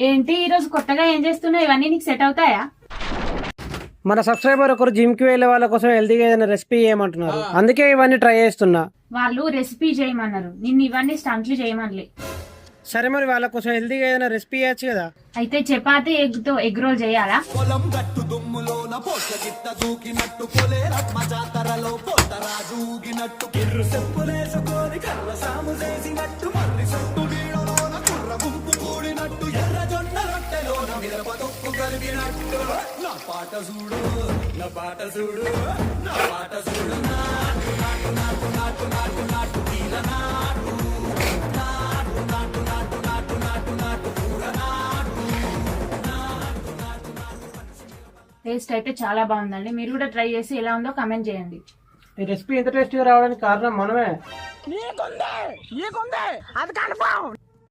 ఏంటి ఈ రోజు కొత్తగా ఏం చేస్తున్నావు? ఇవన్నీ నీకు సెట్ అవుతాయా? మన సబ్స్క్రైబర్ ఒకరు జిమ్ కి వెళ్లే వాళ్ళ కోసం హెల్తీగా ఏదైనా రెసిపీ చేయమంటున్నారు, అందుకే ఇవన్నీ ట్రై చేస్తున్నా. వాళ్ళు రెసిపీ చేయమన్నారు, నిన్ను ఇవన్నీ స్టంట్లు చేయమనలే. సరే మరి వాళ్ళ కోసం హెల్తీగా ఏదైనా రెసిపీ చేయొచ్చు కదా. అయితే చపాతీ ఎగ్తో ఎగ్ రోల్ చేయాలా? టేస్ట్ అయితే చాలా బాగుందండి. మీరు కూడా ట్రై చేసి ఎలా ఉందో కామెంట్ చేయండి. ఈ రెసిపీ ఎంత టేస్టీగా రావడానికి కారణం మనమే. అది కన్ఫర్మ్.